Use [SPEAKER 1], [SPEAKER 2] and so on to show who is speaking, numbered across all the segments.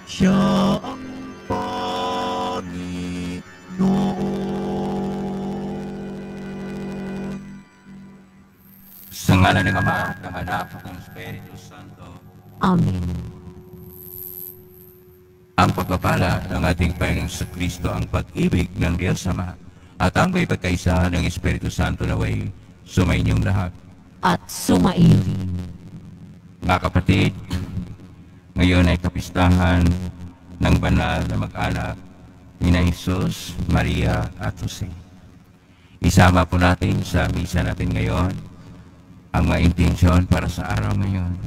[SPEAKER 1] Siya ang Panginoon.
[SPEAKER 2] Sa ngalan ng Ama, ng Anak, at ng Espiritu Santo.
[SPEAKER 3] Amen.
[SPEAKER 2] Ang pagpapala ng ating Panginoon sa Kristo, ang pag-ibig ng Diyos Ama, at ang may pagkaisa ng Espiritu Santo naway sumainyong lahat.
[SPEAKER 3] At sumairin.
[SPEAKER 2] Mga kapatid, ngayon ay kapistahan ng banal na mag-anak ni Jesus, Maria at Jose. Isama po natin sa misa natin ngayon ang mga intensyon para sa araw ngayon.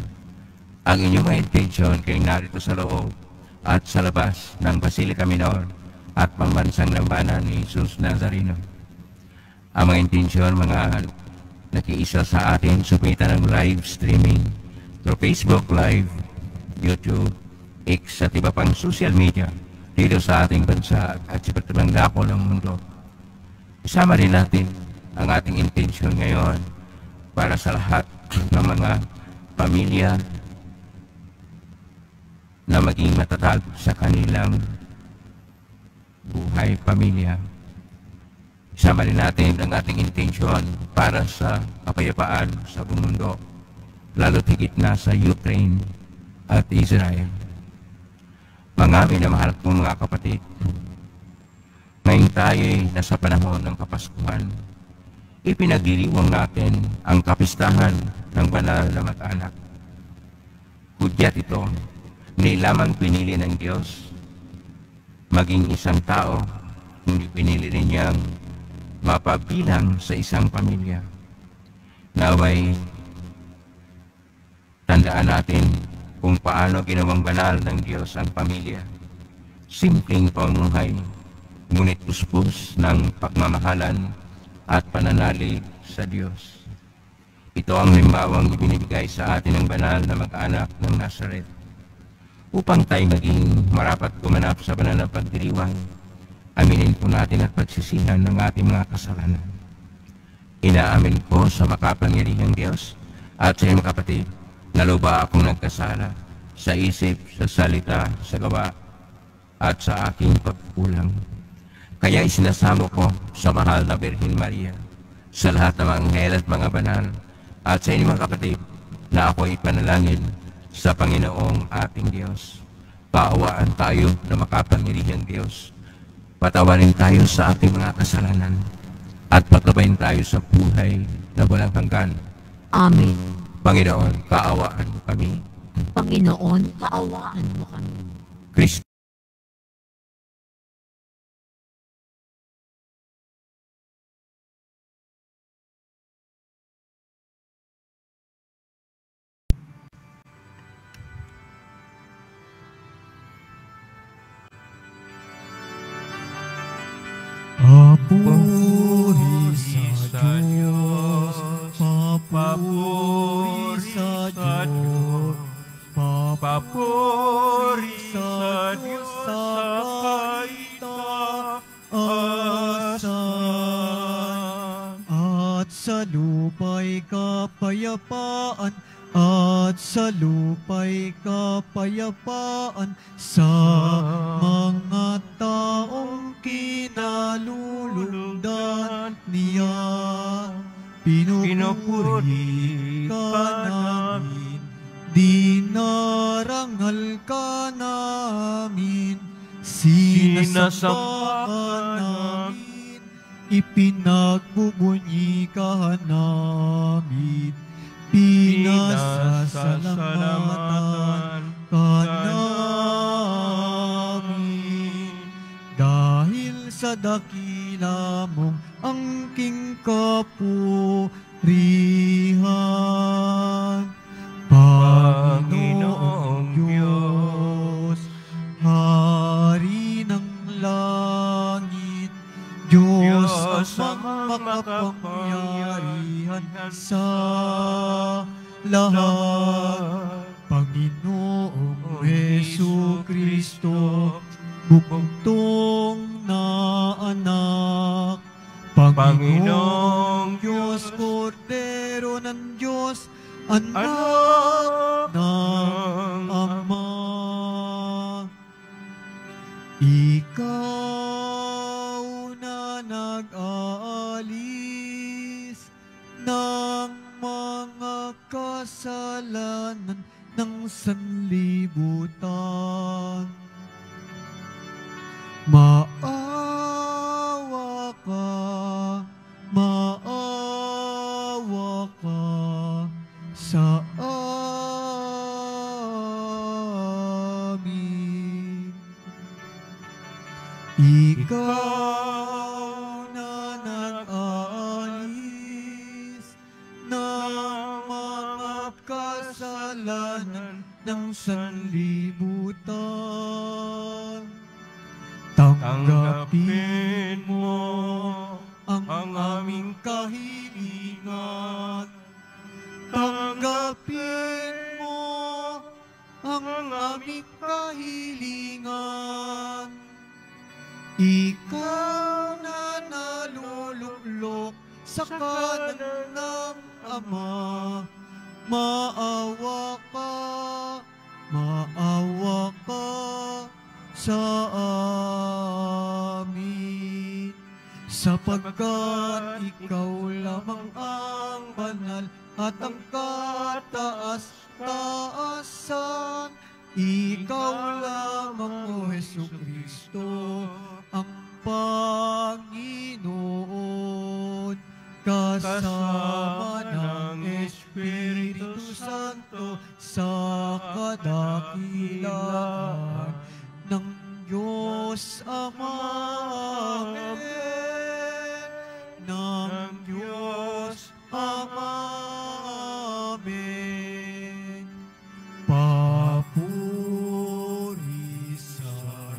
[SPEAKER 2] Ang inyong mga intensyon kay narito sa loob at sa labas ng Basilica Minor at pambansang lambanan ni Jesus Nazareno. Ang mga intensyon, mga nakiisa sa atin, sumitan ng live streaming through Facebook Live, YouTube, X at iba pang social media dito sa ating bansa at sa iba't ibang dako ng mundo. Isama rin natin ang ating intensyon ngayon para sa lahat ng mga pamilya na maging matatag sa kanilang buhay pamilya. Isama rin natin ang ating intensyon para sa kapayapaan sa buong mundo, lalo't higit na sa Ukraine at Israel. Mga minamahal kong mga kapatid, ngayon tayo ay nasa panahon ng Kapaskuhan. Ipinagdiriwang natin ang kapistahan ng banal na mag-anak. Hudyat ito, hindi lamang pinili ng Diyos maging isang tao, hindi pinili rin niyang mapabilang sa isang pamilya. Naway, tandaan natin kung paano ginawang banal ng Diyos ang pamilya. Simpleng pamumuhay, ngunit puspos ng pagmamahalan at pananalig sa Diyos. Ito ang limbawang ibinibigay sa atin ng banal na mag-anak ng Nazaret, upang tayo maging marapat gumanap sa banal na pagdiriwang. Aminin po natin at pagsisihan ng ating mga kasalanan. Inaamin ko sa makapangyarihang Diyos at sa iyong kapatid, na luba akong nagkasala sa isip, sa salita, sa gawa, at sa aking pagkulang. Kaya isinasamo ko sa mahal na Birhen Maria, sa lahat ng mga anghel at mga banal, at sa inyong mga kapatid, na ako'y panalangin sa Panginoong ating Diyos. Paawaan tayo na makapangyarihang Diyos. Patawarin tayo sa ating mga kasalanan, at patabayin tayo sa buhay na walang hanggan.
[SPEAKER 3] Amen.
[SPEAKER 2] Panginoon, kaawaan mo kami.
[SPEAKER 3] Panginoon, kaawaan mo kami.
[SPEAKER 2] Kristo.
[SPEAKER 1] Papuri sa Diyos, papuri sa Diyos, papuri sa Diyos sa kaitaasan, at sa lupa'y kapayapaan, at sa lupa'y kapayapaan sa mga taong kinalulugdan niya. Pinupuri ka namin, dinarangal ka namin, sinasamba ka namin, ipinagbubunyi ka namin, pinasasalamatan ka namin. Dahil sa dakila mong angking kapurihan, Panginoong Diyos, Hari ng langit, Diyos ang makapangyarihan sa lahat, Panginoong Jesucristo, bugtong na anak, Panginoong Diyos, Kordero ng Diyos, anak ng Ama, Ikaw na nag-aalis ng mga kasalanan ng sanlibutan. Maawa ka sa amin. Ikaw na nag-aalis ng mga kasalanan ng sanlibutan. Tanggapin mo ang aming kahilingan. Tanggapin mo ang aming kahilingan. Ikaw na naluluklok sa kanan ng Ama, maawa ka sa amin, sapagkat ikaw lamang ang banal at ang kataas-taasan. Ikaw lamang, O Jesucristo, ang Panginoon, kasama ng Espiritu Santo sa kadakilaan ng Diyos Ama. Amen. Ng Diyos Ama. Amen. Papuri sa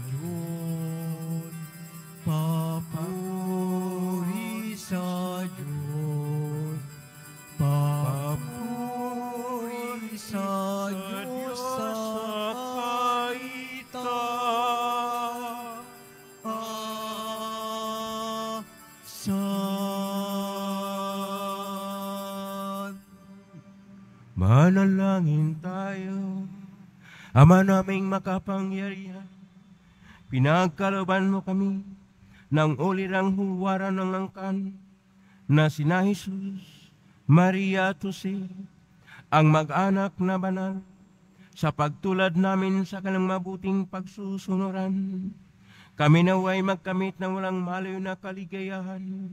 [SPEAKER 1] Diyos. Papuri sa Diyos. Papuri sa Diyos sa
[SPEAKER 4] Manalangin tayo. Ama naming makapangyarihan, pinagkalooban mo kami ng ulirang huwaran ng angkan na sina Jesus, Maria at Jose, ang mag-anak na banal, sa pagtulad namin sa kanilang mabuting pagsusunuran. Kami naway magkamit ng walang malayo na kaligayahan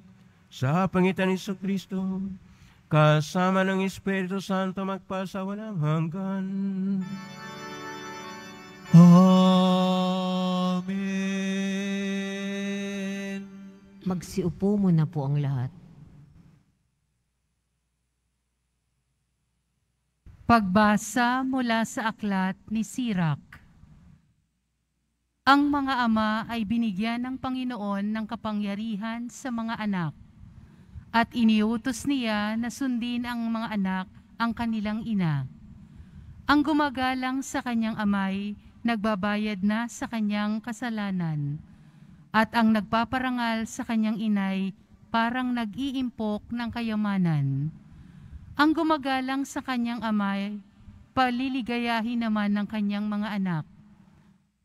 [SPEAKER 4] sa pangitan ni Jesucristo, kasama ng Espiritu Santo magpasawalang hanggan.
[SPEAKER 1] Amen.
[SPEAKER 3] Magsiupo muna po ang lahat.
[SPEAKER 5] Pagbasa mula sa aklat ni Sirach. Ang mga ama ay binigyan ng Panginoon ng kapangyarihan sa mga anak, at iniutos niya na sundin ang mga anak ang kanilang ina. Ang gumagalang sa kanyang amay, nagbabayad na sa kanyang kasalanan, at ang nagpaparangal sa kanyang inay, parang nag-iimpok ng kayamanan. Ang gumagalang sa kanyang amay, paliligayahin naman ng kanyang mga anak.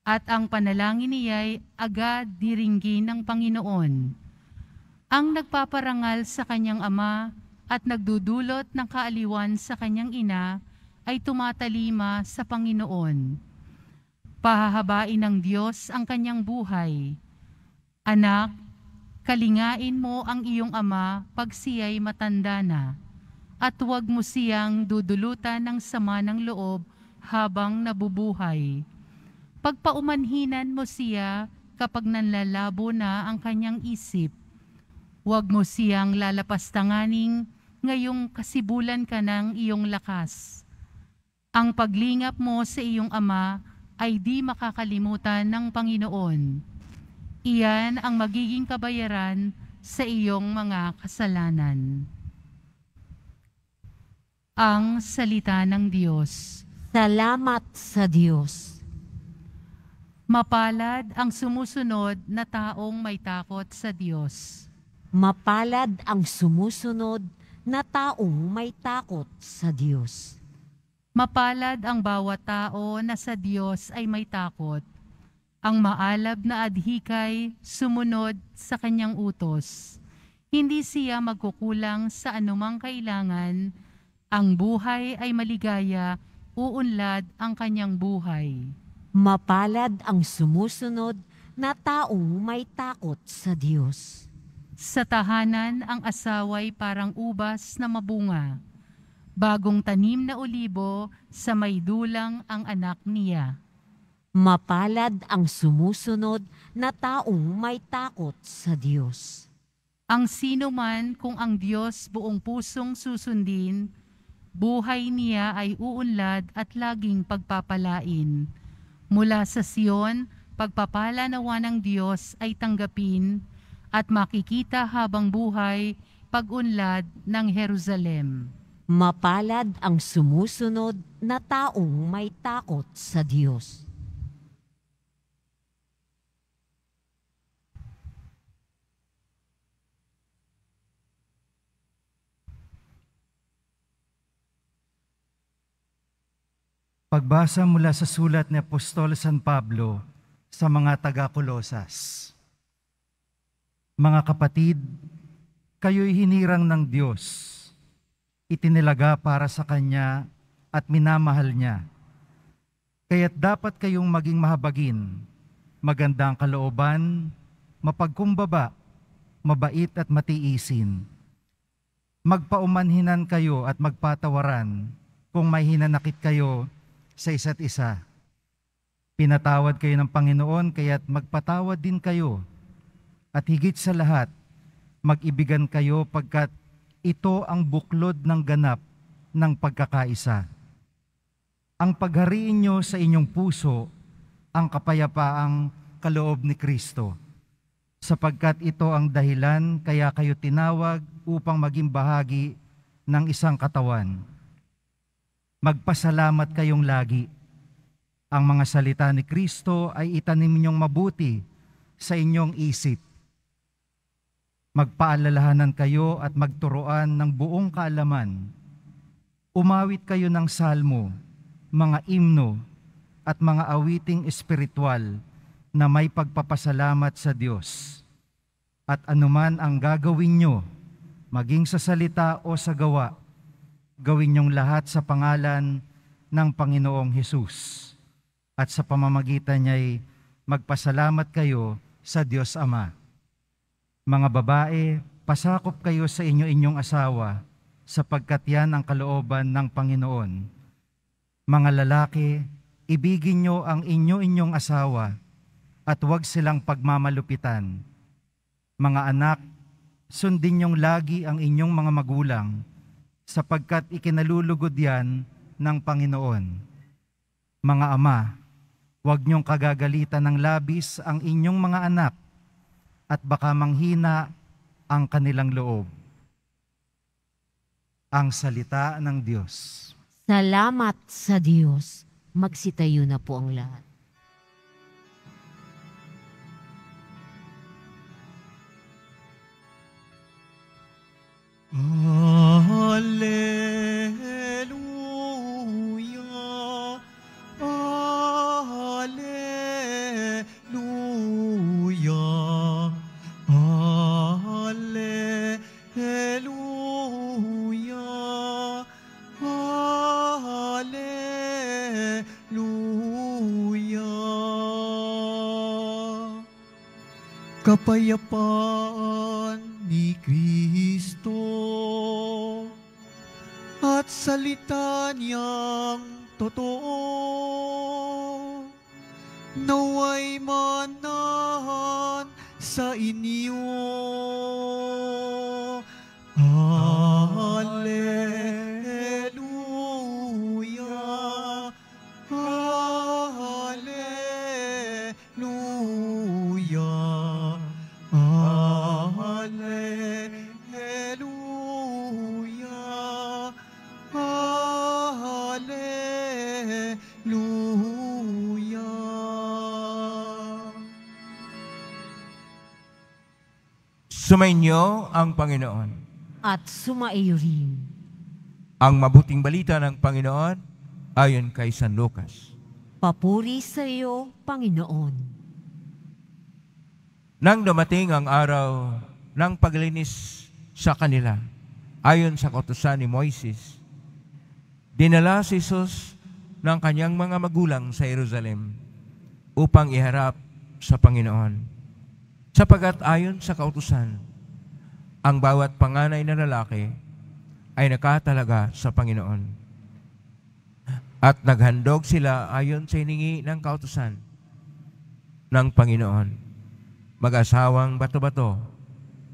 [SPEAKER 5] At ang panalangin niya'y agad diringgin ng Panginoon. Ang nagpaparangal sa kanyang ama at nagdudulot ng kaaliwan sa kanyang ina ay tumatalima sa Panginoon. Pahahabain ng Diyos ang kanyang buhay. Anak, kalingain mo ang iyong ama pag siya'y matanda na, at huwag mo siyang dudulutan ng sama ng loob habang nabubuhay. Pagpaumanhinan mo siya kapag nanlalabo na ang kanyang isip. Huwag mo siyang lalapastanganing ngayong kasibulan ka ng iyong lakas. Ang paglingap mo sa iyong ama ay di makakalimutan ng Panginoon. Iyan ang magiging kabayaran sa iyong mga kasalanan. Ang salita ng Diyos.
[SPEAKER 3] Salamat sa Diyos.
[SPEAKER 5] Mapalad ang sumusunod na taong may takot sa Diyos.
[SPEAKER 3] Mapalad ang sumusunod na taong may takot sa Diyos.
[SPEAKER 5] Mapalad ang bawat tao na sa Diyos ay may takot Ang maalab na adhikay sumunod sa kanyang utos. Hindi siya magkukulang sa anumang kailangan. Ang buhay ay maligaya, uunlad ang kanyang buhay.
[SPEAKER 3] Mapalad ang sumusunod na taong may takot sa Diyos.
[SPEAKER 5] Sa tahanan ang asaway parang ubas na mabunga. Bagong tanim na olibo, sa may dulang ang anak niya.
[SPEAKER 3] Mapalad ang sumusunod na taong may takot sa Diyos.
[SPEAKER 5] Ang sino man kung ang Diyos buong pusong susundin, buhay niya ay uunlad at laging pagpapalain. Mula sa Sion, pagpapala nawa ng Diyos ay tanggapin at makikita habang buhay pag-unlad ng Jerusalem.
[SPEAKER 3] Mapalad ang sumusunod na taong may takot sa Diyos.
[SPEAKER 6] Pagbasa mula sa sulat ni Apostol San Pablo sa mga taga-Kolosas. Mga kapatid, kayo'y hinirang ng Diyos, itinilaga para sa Kanya at minamahal Niya. Kaya't dapat kayong maging mahabagin, magandang kalooban, mapagkumbaba, mabait at matiisin. Magpaumanhinan kayo at magpatawaran kung may hinanakit kayo sa isa't isa. Pinatawad kayo ng Panginoon, kaya't magpatawad din kayo. At higit sa lahat, mag-ibigan kayo pagkat ito ang buklod ng ganap ng pagkakaisa. Ang paghariin nyo sa inyong puso ang kapayapaang kaloob ni Kristo, sapagkat ito ang dahilan kaya kayo tinawag upang maging bahagi ng isang katawan. Magpasalamat kayong lagi. Ang mga salita ni Kristo ay itanim ninyong mabuti sa inyong isip. Magpaalalahanan kayo at magturuan ng buong kaalaman. Umawit kayo ng salmo, mga imno, at mga awiting espiritual na may pagpapasalamat sa Diyos. At anuman ang gagawin nyo, maging sa salita o sa gawa, gawin niyong lahat sa pangalan ng Panginoong Hesus. At sa pamamagitan niya'y magpasalamat kayo sa Diyos Ama. Mga babae, pasakop kayo sa inyo-inyong asawa, sapagkat yan ang kalooban ng Panginoon. Mga lalaki, ibigin niyo ang inyo-inyong asawa, at huwag silang pagmamalupitan. Mga anak, sundin niyong lagi ang inyong mga magulang, sapagkat ikinalulugod yan ng Panginoon. Mga ama, huwag niyong kagagalitan ng labis ang inyong mga anak at baka manghina ang kanilang loob. Ang salita ng Diyos.
[SPEAKER 3] Salamat sa Diyos. Magsitayo na po ang lahat.
[SPEAKER 1] Alleluia, alleluia, alleluia, alleluia. Kapayapaan ni Kristo at salita niyang totoo, naway manahan sa inyo. Alleluia, alleluia, alleluia, alleluia.
[SPEAKER 2] Sumainyo ang Panginoon.
[SPEAKER 3] At sumaiyo rin.
[SPEAKER 2] Ang mabuting balita ng Panginoon ayon kay San Lucas.
[SPEAKER 3] Papuri sa iyo, Panginoon.
[SPEAKER 4] Nang dumating ang araw ng paglinis sa kanila, ayon sa kautusan ni Moises, dinala si Jesus ng kanyang mga magulang sa Jerusalem upang iharap sa Panginoon. Sapagat ayon sa kautusan, ang bawat panganay na lalaki ay nakatalaga sa Panginoon. At naghandog sila ayon sa hiningi ng kautusan ng Panginoon, mag-asawang bato-bato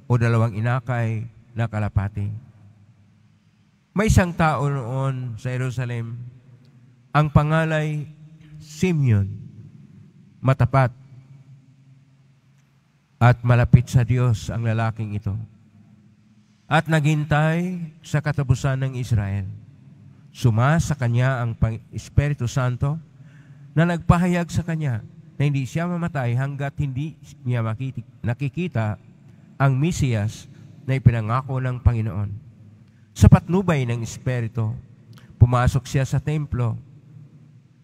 [SPEAKER 4] o 2 inakay na kalapati. May isang tao noon sa Jerusalem, ang pangalay Simeon, matapat at malapit sa Diyos ang lalaking ito, at naghintay sa katapusan ng Israel. Sumasa kanya ang Espiritu Santo na nagpahayag sa kanya na hindi siya mamatay hanggat hindi niya nakikita ang Mesiyas na ipinangako ng Panginoon. Sa patnubay ng Espiritu, pumasok siya sa templo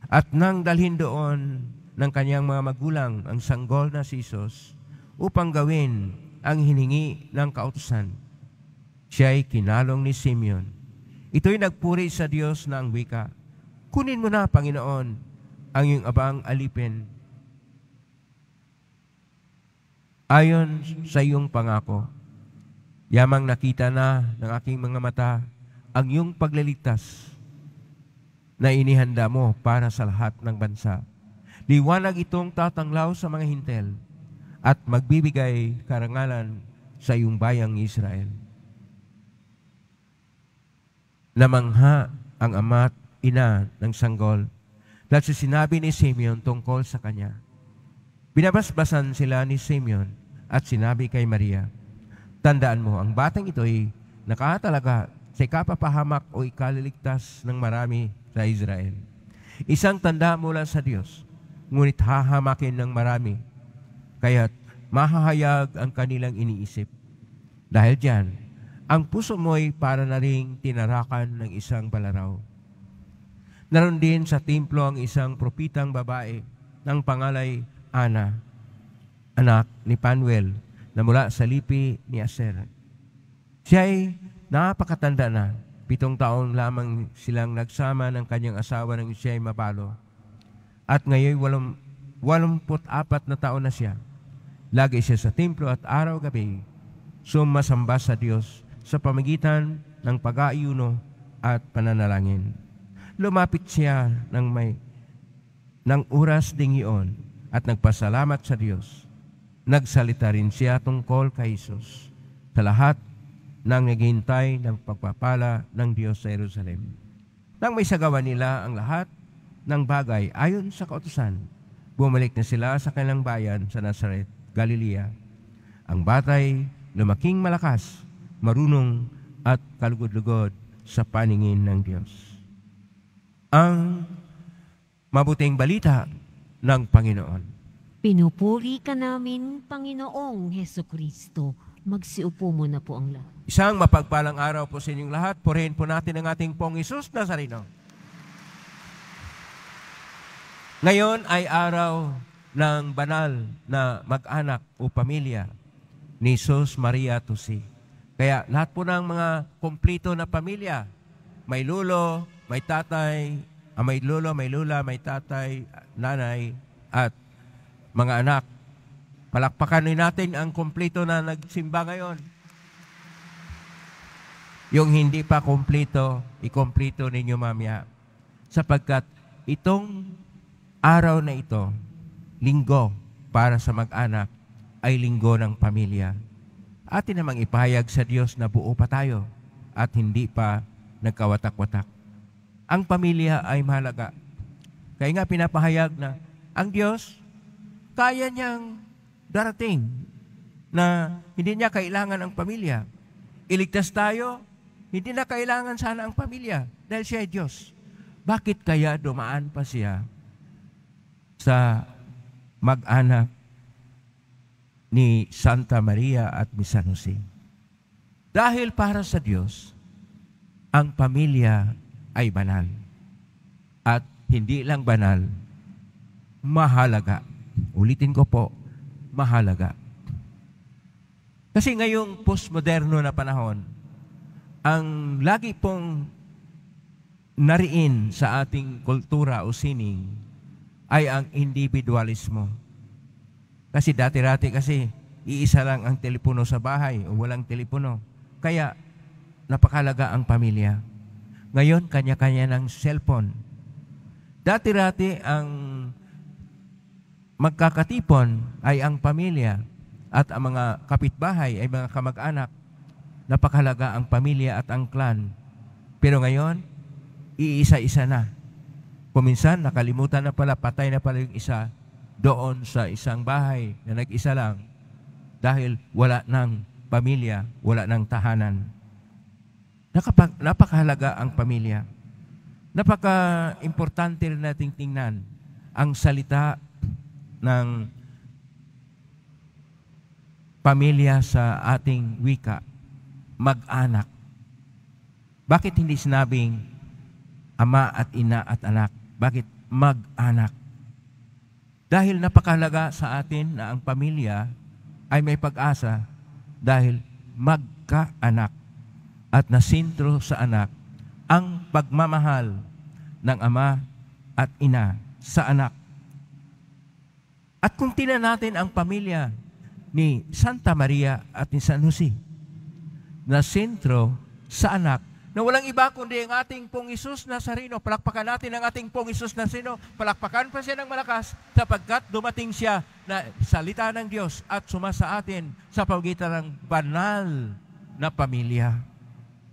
[SPEAKER 4] at nang dalhin doon ng kanyang mga magulang ang sanggol na si Jesus upang gawin ang hiningi ng kautusan, siya'y kinalong ni Simeon. Ito'y nagpuri sa Diyos na ang wika, "Kunin mo na, Panginoon, ang iyong abang alipin ayon sa iyong pangako. Yamang nakita na ng aking mga mata ang iyong pagliligtas na inihanda mo para sa lahat ng bansa. Liwanag itong tatanglaw sa mga hintel at magbibigay karangalan sa iyong bayang Israel." Namangha ang ama at ina ng sanggol dahil sa sinabi ni Simeon tungkol sa kanya. Binabasbasan sila ni Simeon at sinabi kay Maria, "Tandaan mo, ang batang ito ay nakatalaga sa ikapapahamak o ikaliligtas ng marami sa Israel. Isang tanda mula sa Diyos, ngunit hahamakin ng marami, kaya't mahahayag ang kanilang iniisip. Dahil diyan, ang puso mo'y para na ring tinarakan ng isang balaraw." Naroon din sa templo ang isang propitang babae ng pangalay Ana, anak ni Panuel, na mula sa lipi ni Aser. Siya'y napakatanda na, 7 taon lamang silang nagsama ng kanyang asawa nang siya'y mabalo. At ngayon 84 na taon na siya. Lagi siya sa templo at araw-gabi sumasamba sa Diyos sa pamagitan ng pag-aayuno at pananalangin. Lumapit siya ng oras ding iyon at nagpasalamat sa Diyos. Nagsalita rin siya tungkol kay Jesus sa lahat ng naghihintay ng pagpapala ng Diyos sa Jerusalem. Nang may sagawa nila ang lahat ng bagay ayon sa kautusan, bumalik na sila sa kanilang bayan sa Nazaret, Galilea. Ang batay lumaking malakas, marunong at kalugod-lugod sa paningin ng Diyos. Ang mabuting balita ng Panginoon.
[SPEAKER 3] Pinupuri ka namin, Panginoong Hesukristo. Magsiupo muna po ang lahat.
[SPEAKER 4] Isang mapagpalang araw po sa inyong lahat. Purihin po natin ang ating Pong Hesus Nazareno. Ngayon ay araw ng banal na mag-anak o pamilya ni Jesus Maria Tusi. Kaya lahat po ng mga kumplito na pamilya, may lolo, may tatay, may lolo, may lula, may tatay, nanay, at mga anak. Palakpakan natin ang kumplito na nagsimba ngayon. Yung hindi pa kumplito, ikumplito ninyo mamaya. Sapagkat itong araw na ito, linggo para sa mag-anak, ay linggo ng pamilya. Atin namang ipahayag sa Diyos na buo pa tayo at hindi pa nagkawatak-watak. Ang pamilya ay mahalaga. Kaya nga pinapahayag na ang Diyos, kaya niyang darating na hindi niya kailangan ang pamilya. Iligtas tayo, hindi na kailangan sana ang pamilya dahil siya ay Diyos. Bakit kaya dumaan pa siya sa mag-anak ni Santa Maria at ni San Jose? Dahil para sa Diyos, ang pamilya ay banal. At hindi lang banal, mahalaga. Ulitin ko po, mahalaga. Kasi ngayong postmoderno na panahon, ang lagi pong nariin sa ating kultura o sining ay ang individualismo. Kasi dati-rati kasi iisa lang ang telepono sa bahay o walang telepono. Kaya napakalaga ang pamilya. Ngayon, kanya-kanya ng cellphone. Dati-rati ang magkakatipon ay ang pamilya at ang mga kapitbahay ay mga kamag-anak. Napakalaga ang pamilya at ang clan. Pero ngayon, iisa-isa na. Kuminsan, nakalimutan na pala, patay na pala yung isa doon sa isang bahay na nag-isa lang dahil wala ng pamilya, wala ng tahanan. Napakahalaga ang pamilya. Napaka-importante rin nating tingnan ang salita ng pamilya sa ating wika, mag-anak. Bakit hindi sinabing ama at ina at anak? Bakit mag-anak? Dahil napakahalaga sa atin na ang pamilya ay may pag-asa dahil magka-anak at nasintro sa anak ang pagmamahal ng ama at ina sa anak. At kung tingnan natin ang pamilya ni Santa Maria at ni San Jose, na sentro sa anak, na walang iba kundi ang ating Pong Isus Nazareno. Palakpakan natin ang ating Pong Isus Nazareno. Palakpakan pa siya ng malakas sapagkat dumating siya na salita ng Diyos at sumasa atin sa pagitan ng banal na pamilya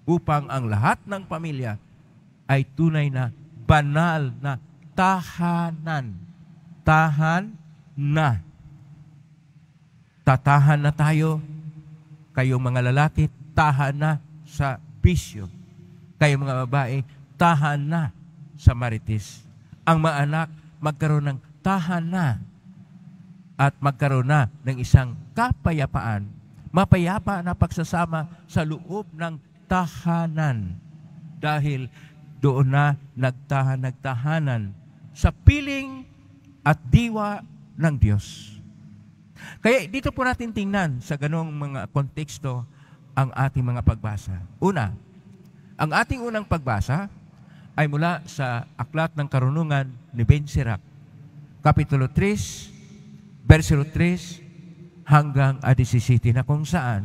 [SPEAKER 4] upang ang lahat ng pamilya ay tunay na banal na tahanan. Tahan na. Tatahan na tayo. Kayong mga lalaki, tahan na sa bisyo. Kayong mga babae, tahan na sa marites. Ang mga anak, magkaroon ng tahan na at magkaroon na ng isang kapayapaan. Mapayapa na pagsasama sa loob ng tahanan. Dahil doon na nagtahanan sa piling at diwa ng Diyos. Kaya dito po natin tingnan sa ganong mga konteksto ang ating mga pagbasa. Una, ang ating unang pagbasa ay mula sa Aklat ng Karunungan ni Ben Sirac, Kapitulo 3, versikulo 3 hanggang 17, na kung saan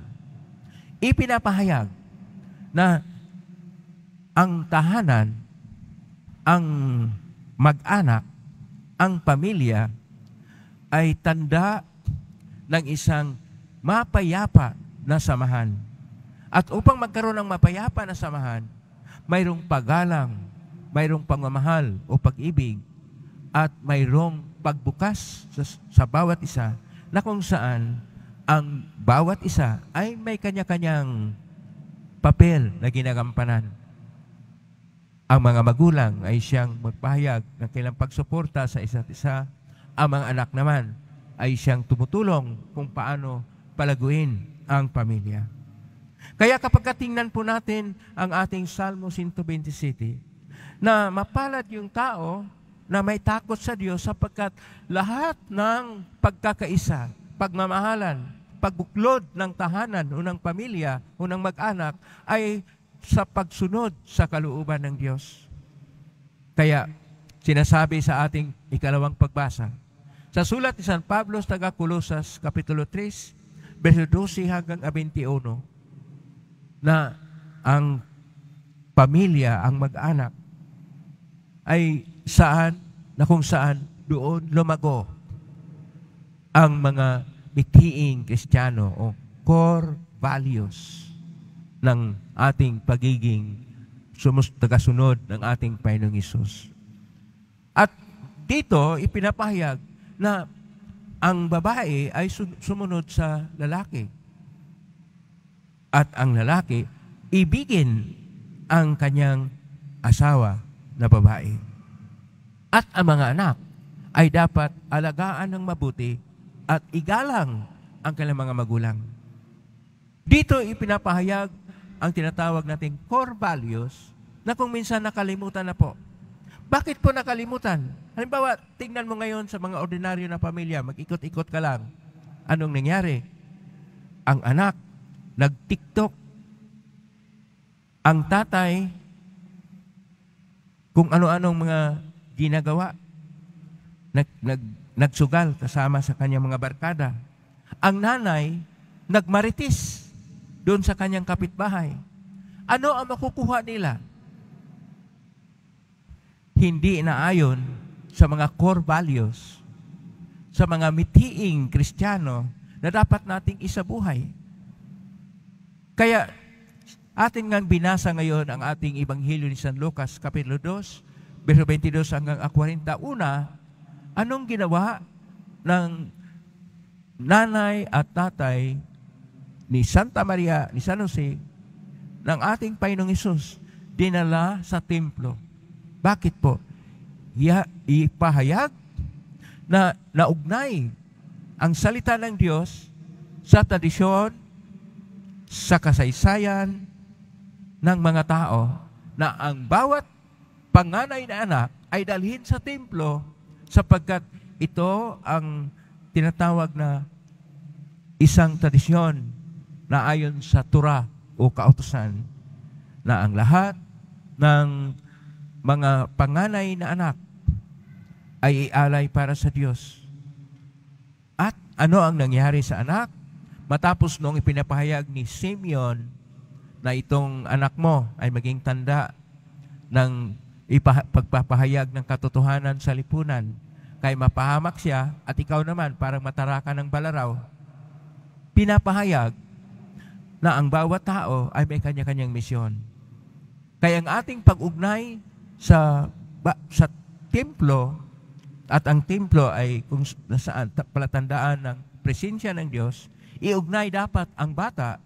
[SPEAKER 4] ipinapahayag na ang tahanan, ang mag-anak, ang pamilya ay tanda ng isang mapayapa na samahan. At upang magkaroon ng mapayapa na samahan, mayroong paggalang, mayroong pagmamahal o pag-ibig, at mayroong pagbukas sa bawat isa na kung saan ang bawat isa ay may kanya-kanyang papel na ginagampanan. Ang mga magulang ay siyang magpahayag ng kailang pagsuporta sa isa't isa. Ang mga anak naman ay siyang tumutulong kung paano palaguin ang pamilya. Kaya kapag tingnan po natin ang ating Salmo 127, na mapalad yung tao na may takot sa Diyos sapagkat lahat ng pagkakaisa, pagmamahalan, pagbuklod ng tahanan o ng pamilya o ng mag-anak ay sa pagsunod sa kalooban ng Diyos. Kaya sinasabi sa ating ikalawang pagbasa, sa sulat ni San Pablo sa taga-Kolosas, Kapitulo 3, versikulo 12 hanggang 21, na ang pamilya, ang mag-anak, ay saan, na kung saan doon lumago ang mga mithiing Kristiyano o core values ng ating pagiging tagasunod ng ating Panginoong Hesus. At dito, ipinapahayag na ang babae ay sumunod sa lalaki. At ang lalaki, ibigin ang kanyang asawa na babae. At ang mga anak ay dapat alagaan ng mabuti at igalang ang kanilang mga magulang. Dito ipinapahayag ang tinatawag nating core values na kung minsan nakalimutan na po. Bakit po nakalimutan? Halimbawa, tingnan mo ngayon sa mga ordinaryo na pamilya, mag-ikot-ikot ka lang. Anong nangyari? Ang anak
[SPEAKER 2] nag-TikTok. Ang tatay, kung ano-anong mga ginagawa, nagsugal kasama sa kanyang mga barkada. Ang nanay, nagmaritis doon sa kanyang kapitbahay. Ano ang makukuha nila? Hindi naayon sa mga core values, sa mga mitiing Kristiyano na dapat nating isabuhay. Kaya atin ngang binasa ngayon ang ating Ebanghelyo ni San Lucas, Kapitulo 2, verso 22 hanggang 41. Anong ginawa ng nanay at tatay ni Santa Maria, ni San Jose, ng ating Panginoong Hesus, dinala sa templo? Bakit po? Ipahayag na naugnay ang salita ng Diyos sa tradisyon, sa kasaysayan ng mga tao, na ang bawat panganay na anak ay dalhin sa templo sapagkat ito ang tinatawag na isang tradisyon na ayon sa Torah o kautusan, na ang lahat ng mga panganay na anak ay ialay para sa Diyos. At ano ang nangyari sa anak? Matapos nung ipinapahayag ni Simeon na itong anak mo ay maging tanda ng pagpapahayag ng katotohanan sa lipunan, kay mapahamak siya at ikaw naman parang mataraka ng balaraw, pinapahayag na ang bawat tao ay may kanya-kanyang misyon. Kaya ang ating pag-ugnay sa templo, at ang templo ay kung nasaan palatandaan ng presensya ng Diyos, iugnay dapat ang bata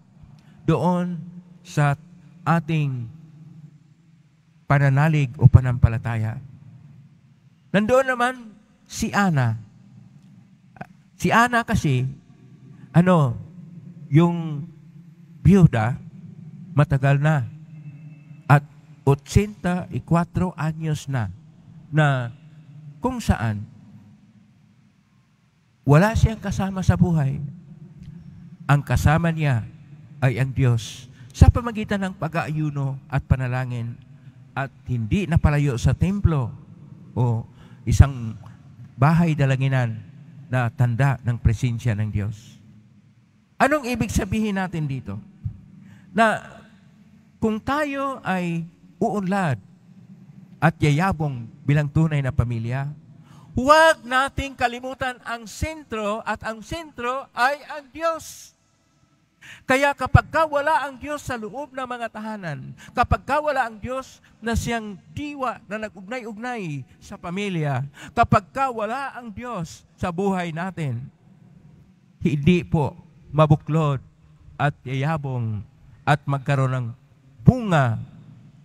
[SPEAKER 2] doon sa ating pananalig o panampalataya. Nandoon naman si Ana. Si Ana kasi, yung biyuda, matagal na. At 84 anyos na kung saan wala siyang kasama sa buhay. Ang kasama niya ay ang Diyos sa pamagitan ng pag-aayuno at panalangin, at hindi napalayo sa templo o isang bahay dalanginan na tanda ng presensya ng Diyos. Anong ibig sabihin natin dito? Na kung tayo ay uunlad at yayabong bilang tunay na pamilya, huwag nating kalimutan ang sentro, at ang sentro ay ang Diyos. Kaya kapag wala ang Diyos sa loob ng mga tahanan, kapag wala ang Diyos na siyang diwa na nag-ugnay-ugnay sa pamilya, kapag wala ang Diyos sa buhay natin, hindi po mabuklod at yayabong at magkaroon ng bunga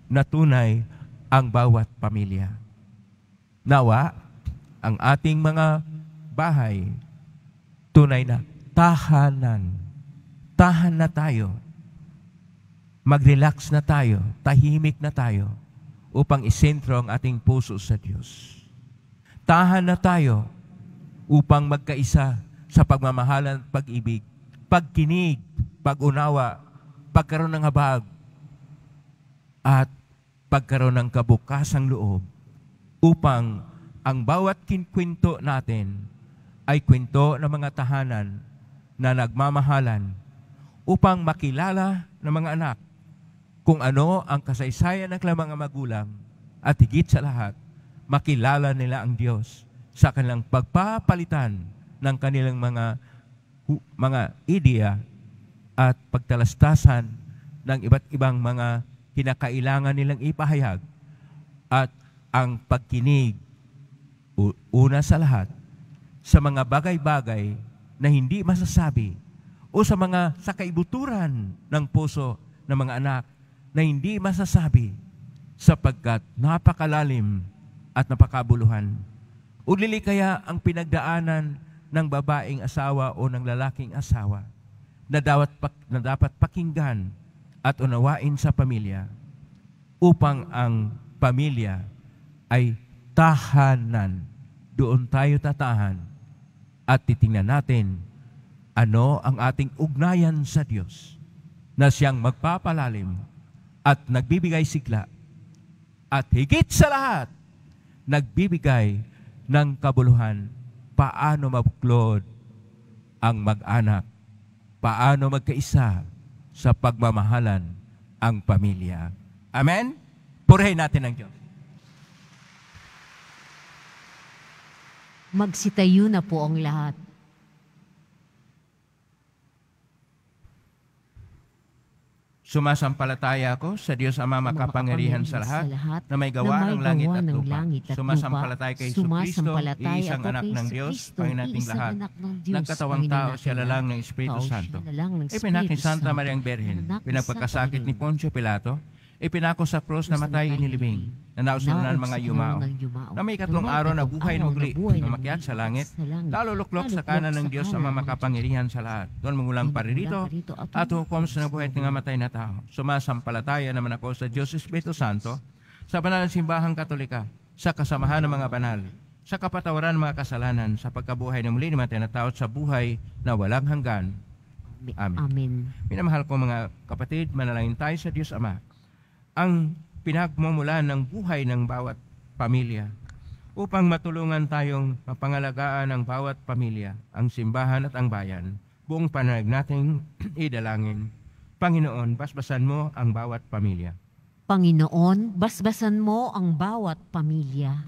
[SPEAKER 2] na tunay ang bawat pamilya. Nawa, ang ating mga bahay, tunay na tahanan. Tahan na tayo. Mag-relax na tayo. Tahimik na tayo upang isentro ang ating puso sa Diyos. Tahan na tayo upang magkaisa sa pagmamahalan at pag-ibig, pagkinig, pag-unawa, pagkaroon ng habag, at pagkaroon ng kabukasang loob upang ang bawat kwento natin ay kwento ng mga tahanan na nagmamahalan, upang makilala ng mga anak kung ano ang kasaysayan ng mga magulang, at higit sa lahat, makilala nila ang Diyos sa kanilang pagpapalitan ng kanilang mga ideya at pagtalastasan ng iba't ibang mga kinakailangan nilang ipahayag, at ang pagkinig una sa lahat sa mga bagay-bagay na hindi masasabi, o sa mga sakaibuturan ng puso ng mga anak na hindi masasabi, sapagkat napakalalim at napakabuluhan. Ulili kaya ang pinagdaanan ng babaeng asawa o ng lalaking asawa na dapat pakinggan at unawain sa pamilya, upang ang pamilya ay tahanan. Doon tayo tatahan at titingnan natin ano ang ating ugnayan sa Diyos.
[SPEAKER 4] na siyang magpapalalim at nagbibigay sigla at higit sa lahat, nagbibigay ng kabuluhan. Paano mabuklod ang mag-anak? Paano magkaisa sa pagmamahalan ang pamilya? Amen? Purihin natin ang Diyos.
[SPEAKER 3] Magsitayo na po ang lahat.
[SPEAKER 4] Sumasampalataya ako sa Diyos Ama makapangyarihan sa lahat, na may gawa ng langit at lupa. Sumasampalataya kay Jesu Kristo, iisang anak ng Diyos, Panginoon nating lahat. Nagkatawang tao, siya lalang ng Espiritu Santo. Ipinak ni Santa Mariang Berhen, pinagpagkasakit ni Poncio Pilato, ipinako sa krus na matay inilibing, na nausunan ng mga yumao, na may ikatlong araw na buhay na muli, na makyat sa langit, laluluklok sa kanan ng Diyos Ama makapangyarihan sa lahat. Doon mangulang paririto at hukom sa nabuhay ng matay na tao. Sumasampalataya naman ako sa Diyos Espiritu Santo, sa banal na simbahang Katolika, sa kasamahan ng mga banal, sa kapatawaran ng mga kasalanan, sa pagkabuhay ng muli ng matay na tao, sa buhay na walang hanggan. Amen.
[SPEAKER 3] Amen.
[SPEAKER 4] Minamahal ko mga kapatid, manalangin tayo sa Diyos Ama, ang pinagmumulan ng buhay ng bawat pamilya upang matulungan tayong mapangalagaan ang bawat pamilya, ang simbahan at ang bayan. Buong panahig nating idalangin. Panginoon, basbasan mo ang bawat pamilya.
[SPEAKER 3] Panginoon, basbasan mo ang bawat pamilya.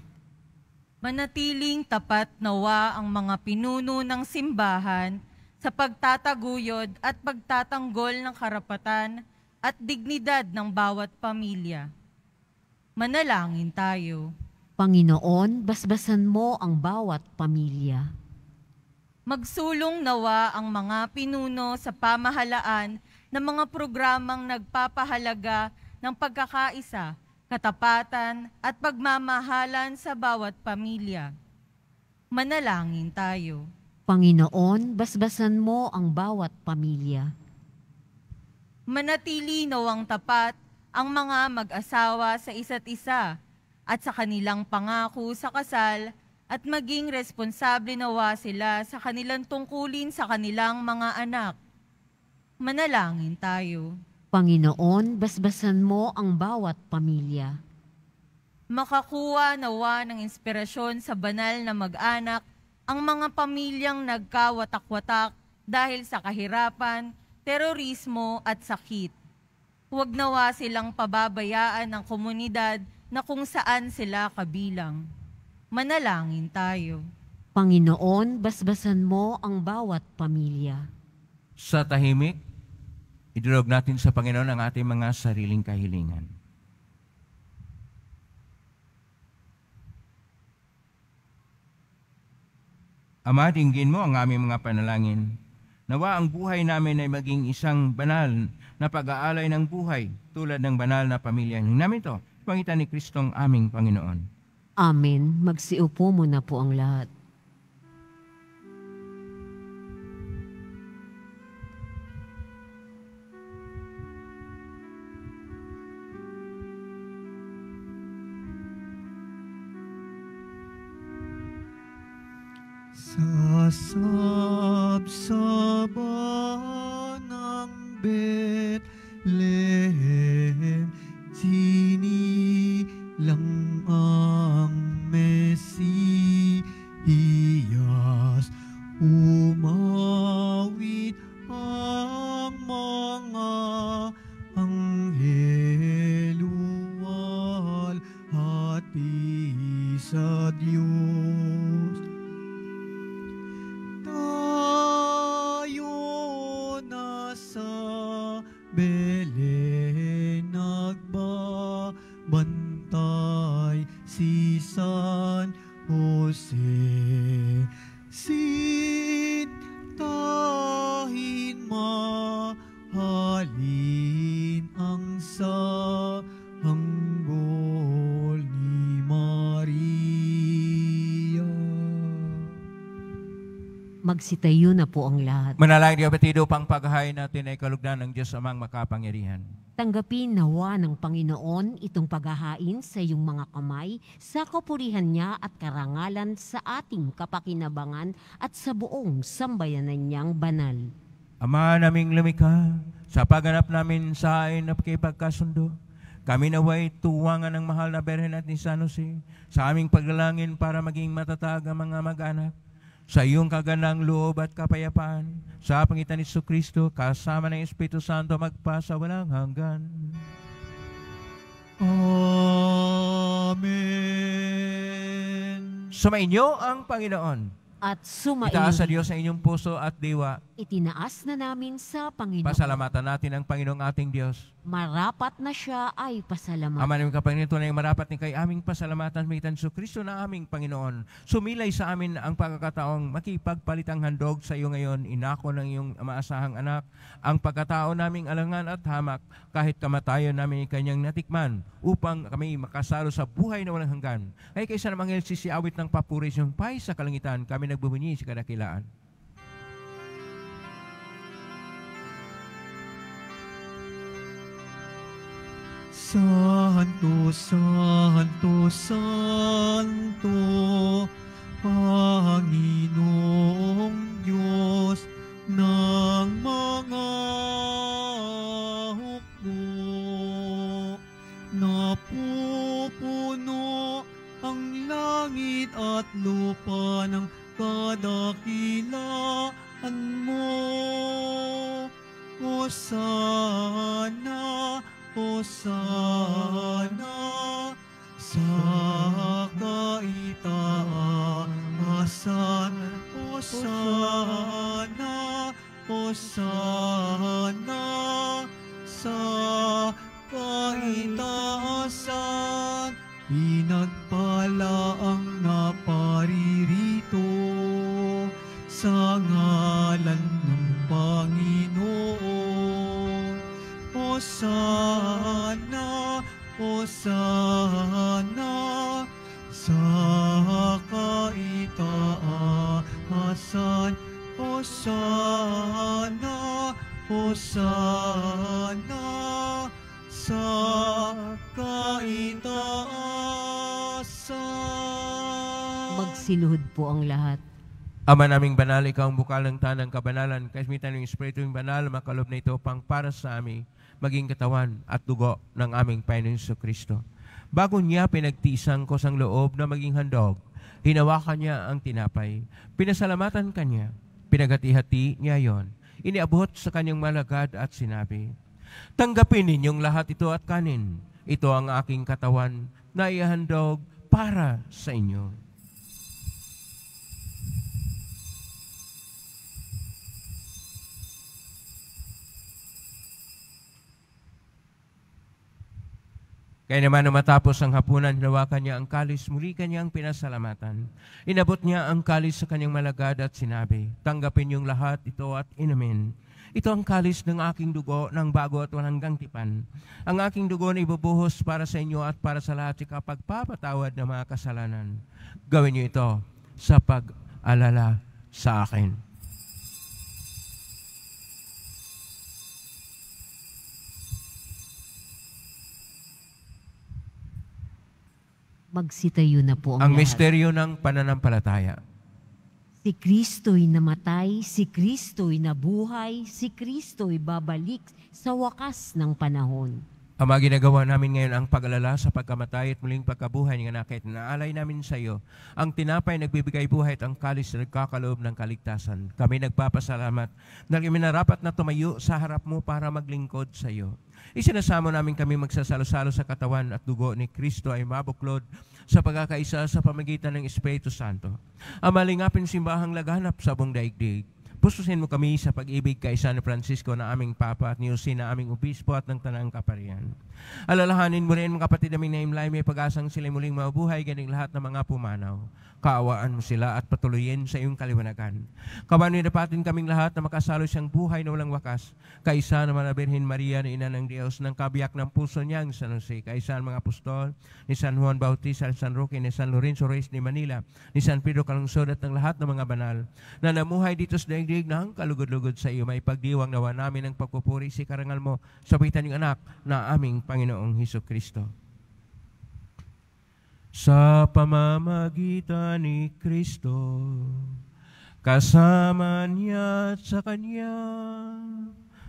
[SPEAKER 7] Manatiling tapat nawa ang mga pinuno ng simbahan sa pagtataguyod at pagtatanggol ng karapatan at dignidad ng bawat pamilya. Manalangin tayo.
[SPEAKER 3] Panginoon, basbasan mo ang bawat pamilya.
[SPEAKER 7] Magsulong nawa ang mga pinuno sa pamahalaan ng mga programang nagpapahalaga ng pagkakaisa, katapatan at pagmamahalan sa bawat pamilya. Manalangin tayo.
[SPEAKER 3] Panginoon, basbasan mo ang bawat pamilya.
[SPEAKER 7] Manatili nawang tapat ang mga mag-asawa sa isa't isa at sa kanilang pangako sa kasal at maging responsable nawa sila sa kanilang tungkulin sa kanilang mga anak. Manalangin tayo.
[SPEAKER 3] Panginoon, basbasan mo ang bawat pamilya.
[SPEAKER 7] Makakuha nawa ng inspirasyon sa banal na mag-anak ang mga pamilyang nagkawatak-watak dahil sa kahirapan, terorismo at sakit. Huwag nawa silang pababayaan ng komunidad na kung saan sila kabilang. Manalangin tayo.
[SPEAKER 3] Panginoon, basbasan mo ang bawat pamilya.
[SPEAKER 4] Sa tahimik, idulog natin sa Panginoon ang ating mga sariling kahilingan. Ama, dinggin mo ang aming mga panalangin. Nawa ang buhay namin ay maging isang banal na pag-aalay ng buhay tulad ng banal na pamilya. Namin ito, pangitan ni Kristong aming Panginoon.
[SPEAKER 3] Amen. Magsiupo muna po ang lahat.
[SPEAKER 1] Sa sabsaban ng Bethlehem, sinilang ang Mesiyas. Umawit ang mga angheluwal hati sa Diyos. Belen nagbabantay si San Jose. Sintahin mahalin ang sanggol ni Maria.
[SPEAKER 3] Magsitayo na po ang lahat.
[SPEAKER 4] Manalangin kapatid upang paghahain natin ay kalugdan ng Diyos Amang makapangyarihan.
[SPEAKER 3] Tanggapin nawa ng Panginoon itong paghahain sa iyong mga kamay sa kapurihan niya at karangalan sa ating kapakinabangan at sa buong sambayanan niyang banal.
[SPEAKER 4] Ama naming lumikha, Sa pagganap namin sa ayon na pakipagkasundo, kami naway tuwangan ng mahal na Berhen at ni San Jose sa aming paglalangin para maging matatag ang mga mag-anak. Sa iyong kagandang loob at kapayapaan, sa pangitan ni Jesucristo, kasama ng Espiritu Santo magpasa walang hanggan.
[SPEAKER 1] Amen.
[SPEAKER 4] Sumainyo ang Panginoon.
[SPEAKER 3] At
[SPEAKER 4] Itaas sa
[SPEAKER 3] sumainyo.
[SPEAKER 4] Diyos sa inyong puso at diwa.
[SPEAKER 3] Itinaas na namin sa Panginoon.
[SPEAKER 4] Pasalamatan natin ang Panginoong ating Diyos.
[SPEAKER 3] Marapat na siya ay pasalamat.
[SPEAKER 4] Ama namin kapanginoon, tunay marapat ni kay aming pasalamatan mitan sa Kristo na aming Panginoon. Sumilay sa amin ang pagkakataong makipagpalit ang handog sa iyo ngayon, inako ng iyong maasahang anak, ang pagkatao naming alangan at hamak, kahit kamatayon namin kanyang natikman, upang kami makasalo sa buhay na walang hanggan. Ay kaysa namang sisiawit ng papuris yung pay sa kalangitan, kami nagbubunyi sa kadakilaan.
[SPEAKER 1] Santo, Santo, Santo, Panginoong Diyos ng mga hukbo. Napupuno ang langit at lupa ng kadakilaan mo. Hosana, Hosana sa kaitaasan. Hosana, Hosana sa kaitaasan. Pinagpala ang naparirito sa ngalan ng Panginoon. Hosana, Hosana sa kaitaasan. Hosana, Hosana sa kaitaasan.
[SPEAKER 3] Magsiluhod po ang lahat.
[SPEAKER 4] Ama naming banal, ikaw ang bukal ng tanang kabanalan, kaismitan ng Espiritu yung banal, makalob na ito pang para sa amin, maging katawan at dugo ng aming Panginoon Jesucristo. Bago niya pinagtisang ko sang loob na maging handog, hinawakan niya ang tinapay, pinasalamatan kanya, pinagati-hati niya yon, iniabot sa kanyang malagad at sinabi, tanggapin ninyong lahat ito at kanin, ito ang aking katawan na ihandog para sa inyo. Kaya naman na matapos ang hapunan, hinawakan niya ang kalis, muli kanyang pinasalamatan. Inabot niya ang kalis sa kanyang malagad at sinabi, tanggapin niyong lahat ito at inumin. Ito ang kalis ng aking dugo ng bago at walang hanggang tipan. Ang aking dugo na ibubuhos para sa inyo at para sa lahat sa pagpapatawad ng mga kasalanan. Gawin niyo ito sa pag-alala sa akin.
[SPEAKER 3] Magsitayo na po ang
[SPEAKER 4] Ang
[SPEAKER 3] lahat.
[SPEAKER 4] misteryo ng pananampalataya.
[SPEAKER 3] Si Kristo'y namatay, si Kristo'y nabuhay, si Kristo'y babalik sa wakas ng panahon.
[SPEAKER 4] Ama, ginagawa namin ngayon ang pag-alala sa pagkamatay at muling pagkabuhay ng anak at naalay namin sa iyo ang tinapay nagbibigay buhay at ang kalis na nagkakaloob ng kaligtasan. Kami nagpapasalamat dahil kami narapat na tumayo sa harap mo para maglingkod sa iyo. Isinasamo namin kami magsasalo-salo sa katawan at dugo ni Kristo ay mabuklod sa pagkakaisa sa pamagitan ng Espiritu Santo. Ang malingapin simbahang laganap sa buong daigdig. Pustusin mo kami sa pag-ibig kay San Francisco na aming Papa at ni Jose na aming Obispo at ng Tanang Kaparian. Alalahanin mo rin mga kapatid naming naimlay, may pag-asang sila muling mabuhay ganing lahat ng mga pumanaw. Kaawaan mo sila at patuloyin sa iyong kaliwanagan. Kawanin dapatin kaming lahat na makasalo siyang buhay na walang wakas. Kaisa naman na Birhen Maria na ina ng Diyos ng kabiyak ng puso niyang San Jose. Kaisa ang mga apostol ni San Juan Bautista, ni San Roque, ni San Lorenzo Reyes ni Manila, ni San Pedro Calungsod at ng lahat ng mga banal na namuhay dito sa daigdig ng kalugod-lugod sa iyo. May pagdiwang nawa namin ng pagpupuri si karangal mo sa pagitan ng anak na aming Panginoong Hesukristo. Sa pamamagitan ni Kristo, kasama niya at sa Kanya,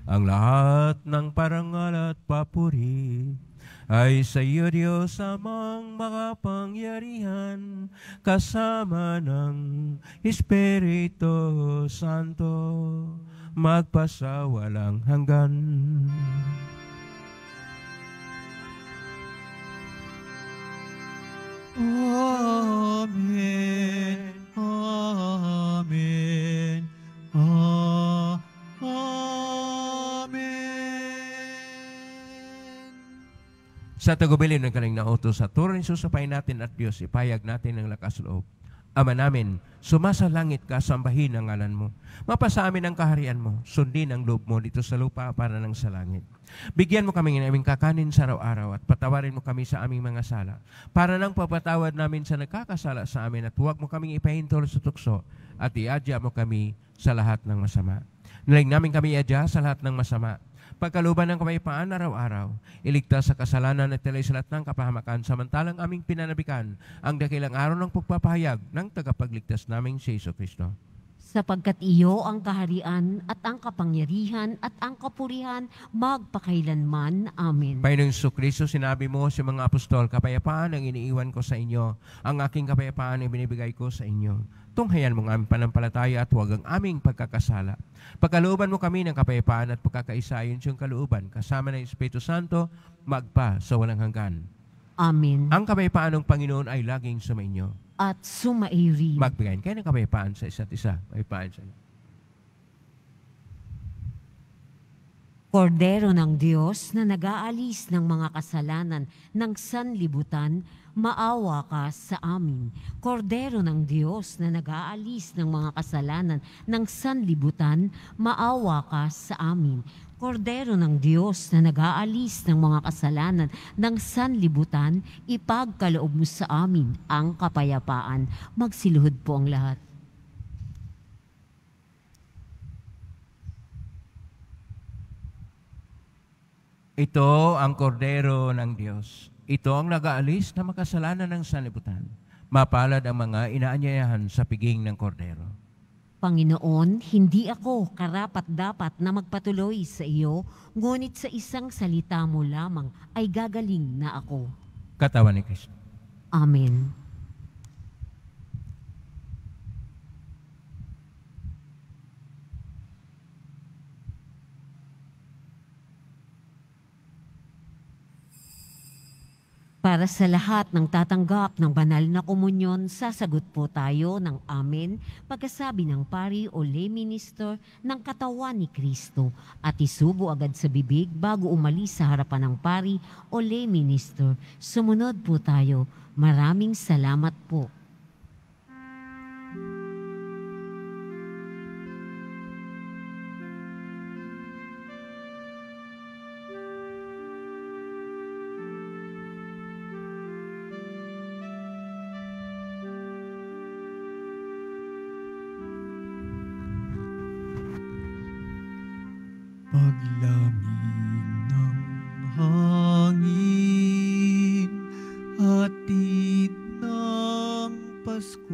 [SPEAKER 4] Ang lahat ng parangal at papuri ay sa iyo, Diyos amang makapangyarihan, kasama ng Espiritu Santo, magpasawalang hanggan.
[SPEAKER 1] Amen. Amen. Amen.
[SPEAKER 4] Sa tagubilin ng kaling nautos sa turon susupain natin at Diyos, ipayag natin ng lakas loob. Ama namin, sumasalangit ka, sambahin ang ngalan mo. Mapasa amin ang kaharian mo, sundin ang loob mo dito sa lupa para ng sa langit. Bigyan mo kami ng aming kakanin sa araw-araw at patawarin mo kami sa aming mga sala, para ng papatawad namin sa nagkakasala sa amin, at huwag mo kaming ipahintol sa tukso at iadya mo kami sa lahat ng masama. Naling namin kami iadya sa lahat ng masama. Pagkaluban ng kapayapaan araw-araw, iligtas sa kasalanan at talay sa lahat ng kapahamakan, samantalang aming pinanabikan ang dakilang araw ng pagpapahayag ng tagapagligtas naming si Jesucristo.
[SPEAKER 3] Sapagkat iyo ang kaharian at ang kapangyarihan at ang kapurihan magpakailanman. Amen.
[SPEAKER 4] Panginoong Jesucristo, sinabi mo sa mga apostol, kapayapaan ang iniiwan ko sa inyo, ang aking kapayapaan ay binibigay ko sa inyo. Tunghayan mo ang aming panampalataya at huwag ang aming pagkakasala. Pagkalooban mo kami ng kapayapaan at pagkakaisa ayon sa iyong kalooban, kasama ng Espiritu Santo, magpa sa walang hanggan.
[SPEAKER 3] Amen.
[SPEAKER 4] Ang kapayapaan ng Panginoon ay laging sumainyo.
[SPEAKER 3] At sumairi.
[SPEAKER 4] Magbigayin kayo ng kapayapaan sa isa't isa. Kapayapaan sa inyo.
[SPEAKER 3] Kordero ng Diyos na nag-aalis ng mga kasalanan ng sanlibutan, maawa ka sa amin. Kordero ng Diyos na nag-aalis ng mga kasalanan ng sanlibutan, maawa ka sa amin. Kordero ng Diyos na nag-aalis ng mga kasalanan ng sanlibutan, ipagkaloob mo sa amin ang kapayapaan. Magsiluhod po ang lahat.
[SPEAKER 4] Ito ang kordero ng Diyos. Ito ang nag-aalis na makasalanan ng sanlibutan. Mapalad ang mga inaanyayahan sa piging ng kordero.
[SPEAKER 3] Panginoon, hindi ako karapat-dapat na magpatuloy sa iyo, ngunit sa isang salita mo lamang ay gagaling na ako.
[SPEAKER 4] Katawan ni Kristo.
[SPEAKER 3] Amen. Para sa lahat ng tatanggap ng banal na komunyon, sasagot po tayo ng Amen pagkasabi ng pari o lay minister ng katawan ni Kristo at isubo agad sa bibig bago umalis sa harapan ng pari o lay minister. Sumunod po tayo. Maraming salamat po.
[SPEAKER 1] Paglamig ng hangin, hatid ng Pasko,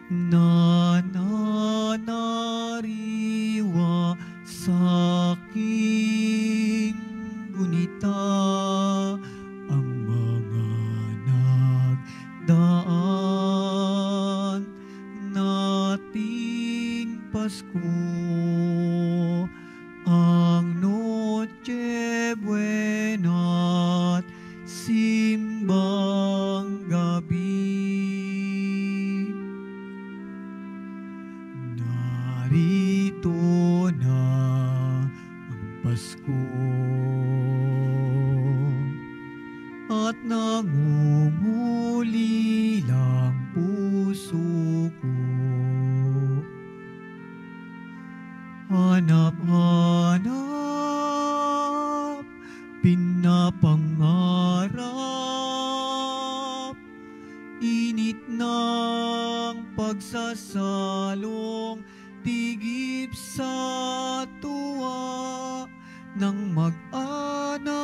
[SPEAKER 1] nananariwa sa aking gunita, ang mga nagdaan nating Pasko. Ang Noche Buena at simbang gabi, narito na ang Pasko at nangungulila ang puso ko. Hanap-hanap, pinapangarap, init ng pagsasalong, tigip sa tuwa ng mag-anak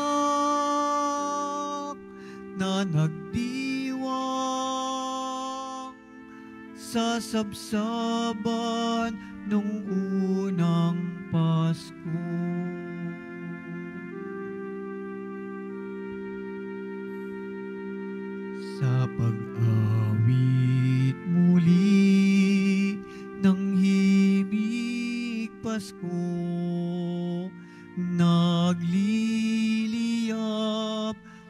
[SPEAKER 1] na nagdiwang sa sabsaban nung unang Pasko, nagliliyap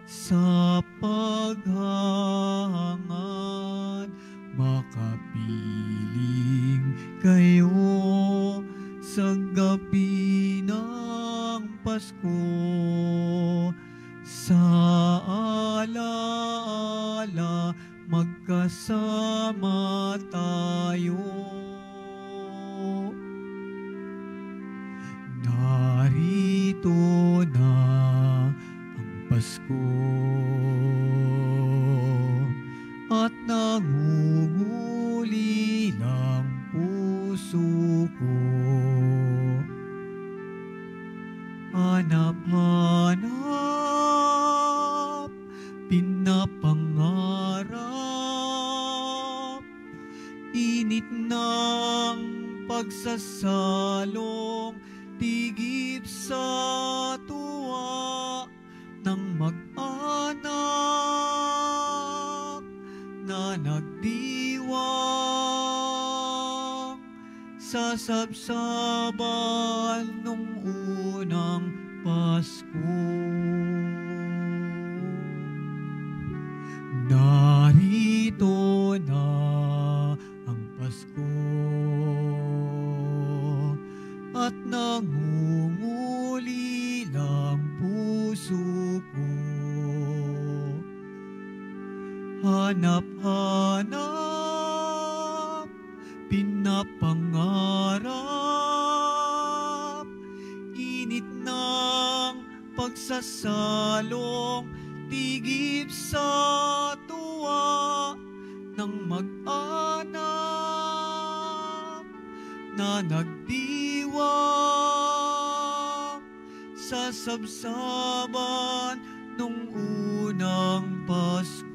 [SPEAKER 1] sa paghahangad, makapiling kayo sa gabi ng Pasko. Sa alaala, magkasama tayo. Narito na ang Pasko at nangunguli ng puso ko. Hanap-hanap, pinapangarap, init ng pagsasalong, tigip sa tuwa ng mag-anak na nagdiwang sa sabsaban nung unang Pasko. Narito na ang Pasko at nangunguli ng puso ko. Hanap-hanap, pinapangarap, init ng pagsasalong, tigip sa tuwa ng mag-anak na nagdiwang sa sabsaban nung unang Pasko.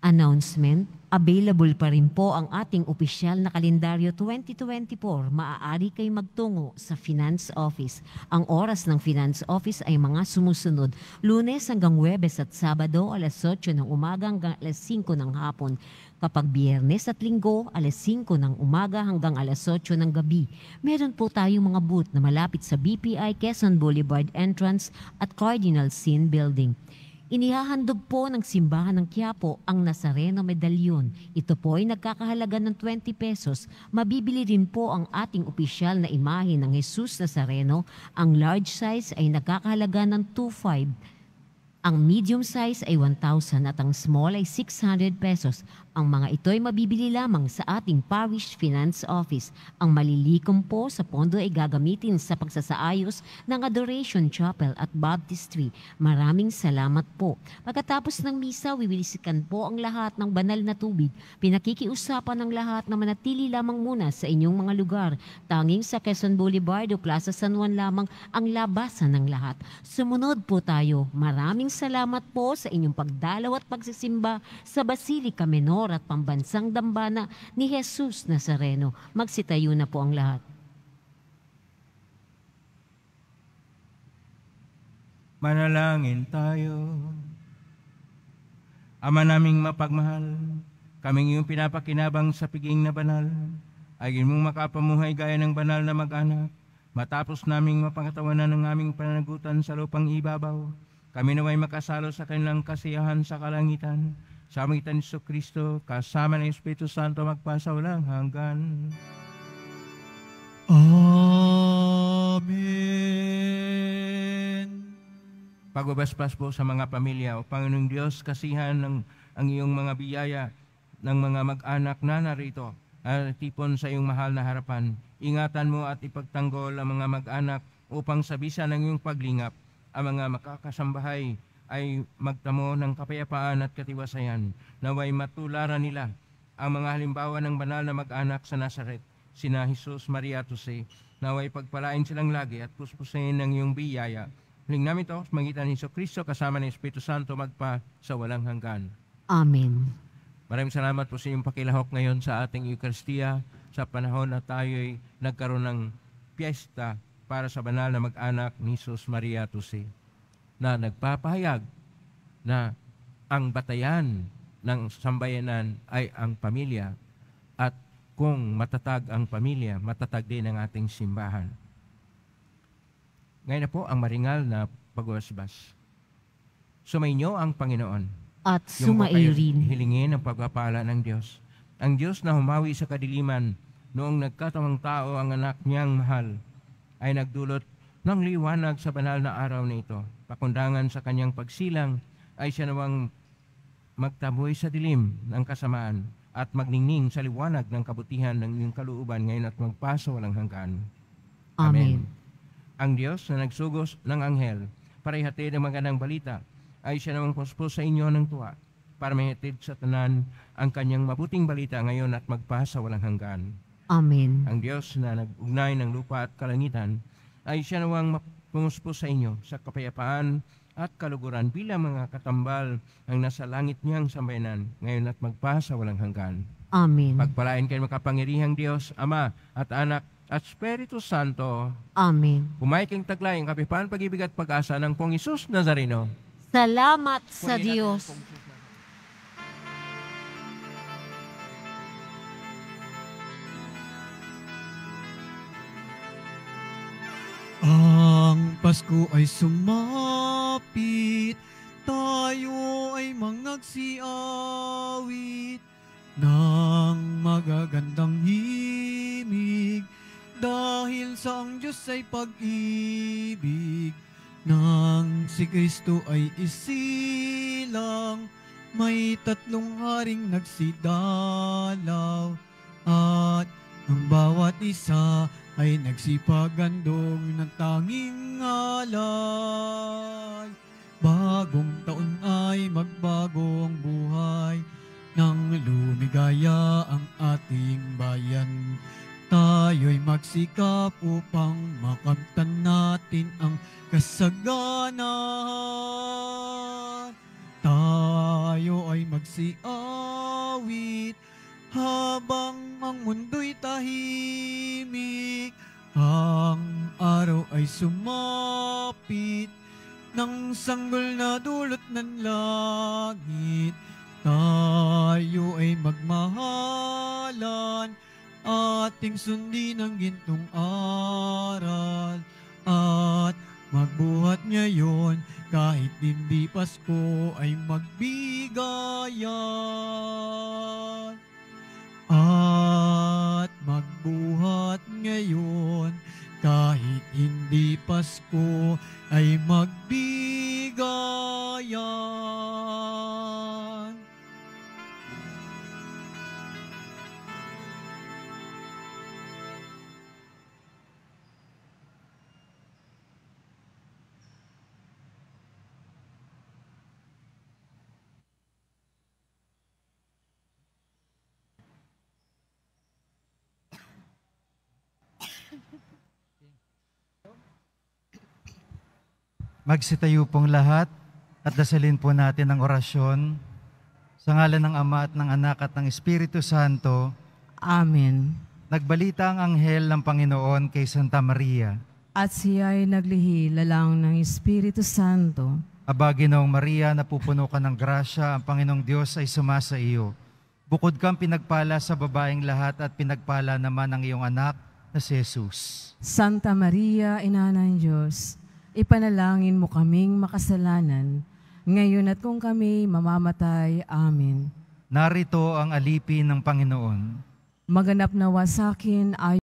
[SPEAKER 3] Announcement, available pa rin po ang ating opisyal na kalendaryo 2024. Maaari kayo magtungo sa Finance Office. Ang oras ng Finance Office ay mga sumusunod: Lunes hanggang Huwebes at Sabado, alas 8 ng umaga hanggang alas 5 ng hapon. Kapag Biyernes at Linggo, alas 5 ng umaga hanggang alas 8 ng gabi. Meron po tayong mga booth na malapit sa BPI Quezon Boulevard Entrance at Cardinal Sin Building. Inihahandog po ng Simbahan ng Quiapo ang Nazareno Medalyon. Ito po ay nagkakahalaga ng 20 pesos. Mabibili rin po ang ating opisyal na imahe ng Jesus Nazareno. Ang large size ay nagkakahalaga ng 2.5. Ang medium size ay 1,000 at ang small ay 600 pesos. Ang mga ito ay mabibili lamang sa ating Parish Finance Office. Ang malilikom po sa pondo ay gagamitin sa pagsasaayos ng Adoration Chapel at Baptistry. Maraming salamat po. Pagkatapos ng misa, wiwilisikan po ang lahat ng banal na tubig. Pinakikiusapan ng lahat na manatili lamang muna sa inyong mga lugar. Tanging sa Quezon Boulevard o Plaza San Juan lamang ang labasan ng lahat. Sumunod po tayo. Maraming salamat po sa inyong pagdalaw at pagsisimba sa Basilica Menor at Pambansang Dambana ni Jesus Nazareno. Magsitayo na po ang lahat.
[SPEAKER 4] Manalangin tayo. Ama naming mapagmahal, kaming iyong pinapakinabang sa piging na banal, ay mong makapamuhay gaya ng banal na mag-anak. Matapos naming mapangatawanan ng aming pananagutan sa lupang ibabaw, kami naway makasalo sa kanilang kasiyahan sa kalangitan. Sa magitan ni Jesucristo, kasama ng Espiritu Santo, magpasawalang hanggan.
[SPEAKER 1] Amen.
[SPEAKER 4] Pagbabasbas po sa mga pamilya, o Panginoong Diyos, kasihan ng ang iyong mga biyaya ng mga mag-anak na narito at tipon sa iyong mahal na harapan. Ingatan mo at ipagtanggol ang mga mag-anak upang sa bisa ng iyong paglingap, ang mga makakasambahay ay magtamo ng kapayapaan at katiwasayan. Naway matularan nila ang mga halimbawa ng banal na mag-anak sa Nazaret, sina Jesus, Maria at Jose. Naway pagpalain silang lagi at puspusin ng iyong biyaya. Huling namin ito, magitan ni Jesucristo kasama ng Espiritu Santo magpa sa walang hanggan.
[SPEAKER 3] Amen.
[SPEAKER 4] Maraming salamat po sa iyong pakilahok ngayon sa ating Eucharistia sa panahon na tayo'y nagkaroon ng piyesta para sa banal na mag-anak ni Jesus Maria Jose, na nagpapahayag na ang batayan ng sambayanan ay ang pamilya, at kung matatag ang pamilya, matatag din ang ating simbahan. Ngayon na po ang maringal na pagwasbas. Sumainyo ang Panginoon.
[SPEAKER 3] At
[SPEAKER 4] Yung mga kayo
[SPEAKER 3] sumairin.
[SPEAKER 4] hilingin ang pagpapala ng Diyos. Ang Diyos na humawi sa kadiliman noong nagkatawang tao ang anak niyang mahal, ay nagdulot ng liwanag sa banal na araw na ito. Pakundangan sa kanyang pagsilang ay siya nawang magtaboy sa dilim ng kasamaan at magningning sa liwanag ng kabutihan ng iyong kalooban ngayon at magpaso walang hanggan.
[SPEAKER 3] Amen.
[SPEAKER 4] Ang Diyos na nagsugos ng anghel para ihatid ang magandang balita ay siya namang puspos sa inyo ng tuwa para mahihatid sa tanan ang kanyang mabuting balita ngayon at magpasa walang hanggan.
[SPEAKER 3] Amen.
[SPEAKER 4] Ang Diyos na nag-ugnay ng lupa at kalangitan ay siya namang pumuspos sa inyo sa kapayapaan at kaluguran bilang mga katambal ang nasa langit niyang sambayanan ngayon at magpasa walang hanggan.
[SPEAKER 3] Amen.
[SPEAKER 4] Pagpalain kayo makapangyarihang Diyos, Ama at Anak at Espiritu Santo.
[SPEAKER 3] Amen.
[SPEAKER 4] Pumayking taglay ang kapayapaan, pag-ibig at pag-asa ng Pong Isus Nazareno.
[SPEAKER 3] Salamat sa Diyos.
[SPEAKER 1] Ang Pasko ay sumapit, tayo ay mangagsiawit ng magagandang himig, dahil sa ang Diyos ay pag-ibig, nang si Kristo ay isilang, may tatlong haring nagsidalaw, at ang bawat isa ay nagsipagandong ng tanging alay. Bagong taon ay magbago ang buhay, nang lumigaya ang ating bayan. Tayo'y magsikap upang makamtan natin ang kasaganahan. Tayo ay magsiawit habang ang mundo'y tahimik. Ang araw ay sumapit ng sanggol na dulot ng langit. Tayo ay magmahalan, ating sundin ang gintong aral, at magbuhat ngayon kahit hindi Pasko ay magbigayan. At magbuhat ngayon kahit hindi Pasko ay magbigayan.
[SPEAKER 6] Magsitayo pong lahat at dasalin po natin ang orasyon sa ngalan ng Ama at ng Anak at ng Espiritu Santo.
[SPEAKER 8] Amen.
[SPEAKER 6] Nagbalita ang anghel ng Panginoon kay Santa Maria.
[SPEAKER 8] At siya ay naglihila-lang ng Espiritu Santo.
[SPEAKER 6] Aba, Ginoong Maria, napupuno ka ng grasya, ang Panginoong Diyos ay sumasa iyo. Bukod kang pinagpala sa babaeng lahat at pinagpala naman ang iyong anak na si Jesus.
[SPEAKER 8] Santa Maria, Ina ng Diyos, ipanalangin mo kaming makasalanan, ngayon at kung kami mamamatay. Amen.
[SPEAKER 6] Narito ang alipin ng Panginoon.
[SPEAKER 8] Maganap nawa sa akin